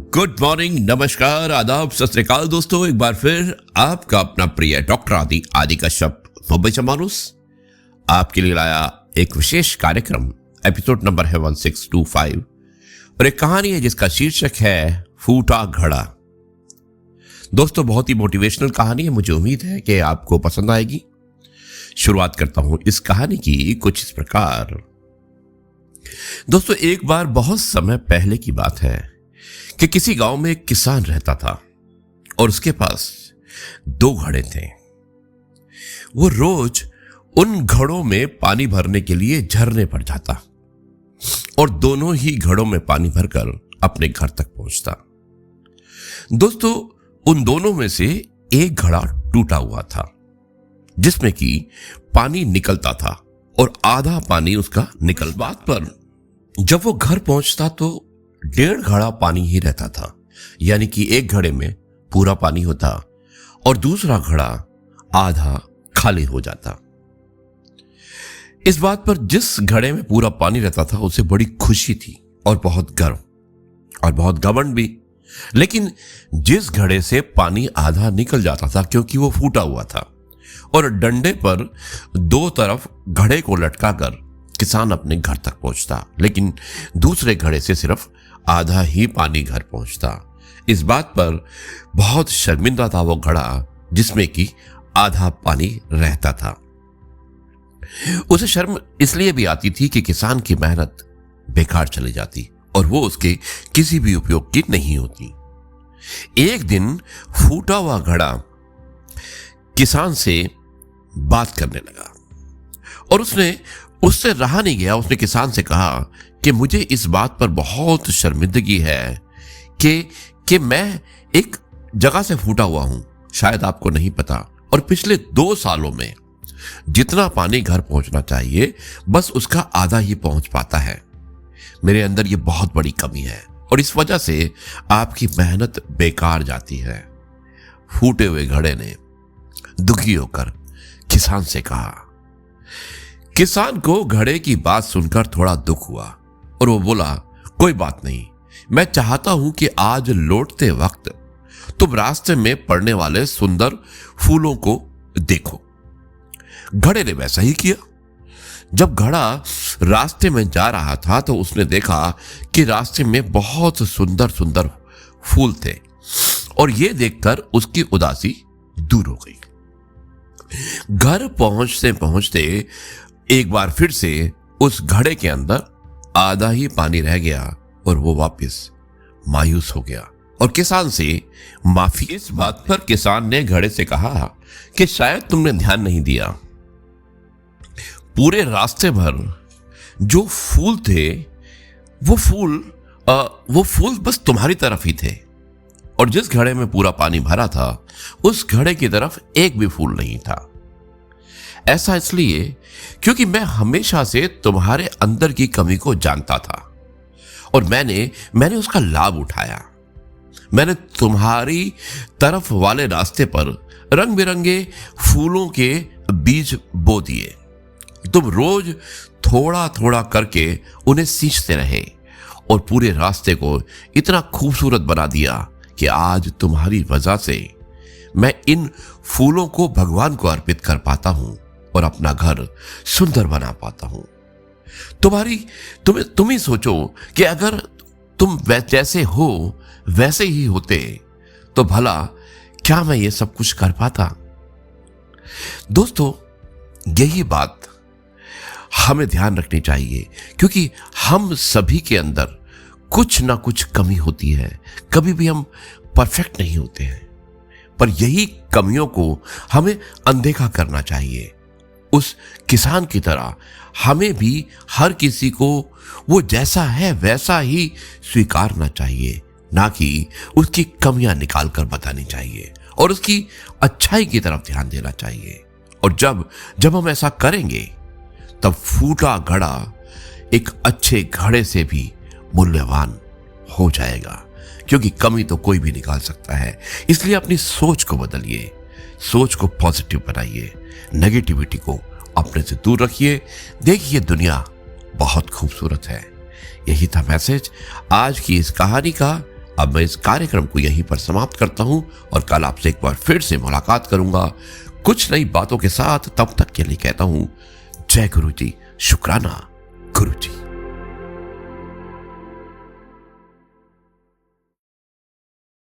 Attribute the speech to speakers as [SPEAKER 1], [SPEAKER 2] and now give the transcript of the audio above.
[SPEAKER 1] Good morning, नमस्कार, आदाब, सत श्री अकाल दोस्तों। एक बार फिर आपका अपना प्रिय डॉक्टर आदि कश्यप मुंबई से मानुस आपके लिए लाया एक विशेष कार्यक्रम। एपिसोड नंबर है 1625 और एक कहानी है जिसका शीर्षक है फूटा घड़ा। दोस्तों, बहुत ही मोटिवेशनल कहानी है। मुझे उम्मीद है कि आपको पसंद आएगी। शुरुआत करता हूं इस कहानी की कुछ इस प्रकार। दोस्तों, एक बार बहुत समय पहले की बात है कि किसी गांव में एक किसान रहता था और उसके पास 2 घड़े थे। वो रोज उन घड़ों में पानी भरने के लिए झरने पर जाता और दोनों ही घड़ों में पानी भरकर अपने घर तक पहुंचता। दोस्तों, उन दोनों में से एक घड़ा टूटा हुआ था जिसमें कि पानी निकलता था और आधा पानी उसका निकल। बात पर जब वो घर पहुंचता तो 1.5 घड़ा पानी ही रहता था, यानी कि एक घड़े में पूरा पानी होता और दूसरा घड़ा आधा खाली हो जाता। इस बात पर जिस घड़े में पूरा पानी रहता था उसे बड़ी खुशी थी और बहुत गर्व और बहुत घमंड भी। लेकिन जिस घड़े से पानी आधा निकल जाता था, क्योंकि वो फूटा हुआ था और डंडे पर 2 तरफ घड़े को लटकाकर किसान अपने घर तक पहुंचता, लेकिन दूसरे घड़े से सिर्फ आधा ही पानी घर पहुंचता। इस बात पर बहुत शर्मिंदा था वो घड़ा जिसमें कि आधा पानी रहता था। उसे शर्म इसलिए भी आती थी कि किसान की मेहनत बेकार चली जाती और वो उसके किसी भी उपयोग की नहीं होती। एक दिन फूटा हुआ घड़ा किसान से बात करने लगा और उससे रहा नहीं गया। उसने किसान से कहा कि मुझे इस बात पर बहुत शर्मिंदगी है कि मैं एक जगह से फूटा हुआ हूं, शायद आपको नहीं पता, और पिछले 2 सालों में जितना पानी घर पहुंचना चाहिए बस उसका आधा ही पहुंच पाता है। मेरे अंदर ये बहुत बड़ी कमी है और इस वजह से आपकी मेहनत बेकार जाती है। फूटे हुए घड़े ने दुखी होकर किसान से कहा। किसान को घड़े की बात सुनकर थोड़ा दुख हुआ और वो बोला, कोई बात नहीं, मैं चाहता हूं कि आज लौटते वक्त तुम रास्ते में पड़ने वाले सुंदर फूलों को देखो। घड़े ने वैसा ही किया। जब घड़ा रास्ते में जा रहा था तो उसने देखा कि रास्ते में बहुत सुंदर सुंदर फूल थे और ये देखकर उसकी उदासी दूर हो गई। घर पहुंचते पहुंचते एक बार फिर से उस घड़े के अंदर आधा ही पानी रह गया और वो वापस मायूस हो गया और किसान से माफी। इस बात पर किसान ने घड़े से कहा कि शायद तुमने ध्यान नहीं दिया, पूरे रास्ते भर जो फूल थे वो फूल बस तुम्हारी तरफ ही थे और जिस घड़े में पूरा पानी भरा था उस घड़े की तरफ एक भी फूल नहीं था। ऐसा इसलिए क्योंकि मैं हमेशा से तुम्हारे अंदर की कमी को जानता था और मैंने उसका लाभ उठाया। मैंने तुम्हारी तरफ वाले रास्ते पर रंग बिरंगे फूलों के बीज बो दिए। तुम रोज थोड़ा थोड़ा करके उन्हें सींचते रहे और पूरे रास्ते को इतना खूबसूरत बना दिया कि आज तुम्हारी वजह से मैं इन फूलों को भगवान को अर्पित कर पाता हूं और अपना घर सुंदर बना पाता हूं। तुम ही सोचो कि अगर तुम जैसे हो वैसे ही होते तो भला क्या मैं ये सब कुछ कर पाता। दोस्तों, यही बात हमें ध्यान रखनी चाहिए क्योंकि हम सभी के अंदर कुछ ना कुछ कमी होती है। कभी भी हम परफेक्ट नहीं होते हैं, पर यही कमियों को हमें अनदेखा करना चाहिए। उस किसान की तरह हमें भी हर किसी को वो जैसा है वैसा ही स्वीकारना चाहिए, ना कि उसकी कमियां निकाल कर बतानी चाहिए और उसकी अच्छाई की तरफ ध्यान देना चाहिए। और जब हम ऐसा करेंगे तब फूटा घड़ा एक अच्छे घड़े से भी मूल्यवान हो जाएगा, क्योंकि कमी तो कोई भी निकाल सकता है। इसलिए अपनी सोच को बदलिए, सोच को पॉजिटिव बनाइए, नेगेटिविटी को अपने से दूर रखिए। देखिए, दुनिया बहुत खूबसूरत है। यही था मैसेज आज की इस कहानी का। अब मैं इस कार्यक्रम को यहीं पर समाप्त करता हूं और कल आपसे एक बार फिर से मुलाकात करूंगा कुछ नई बातों के साथ। तब तक के लिए कहता हूं जय गुरु जी, शुक्राना।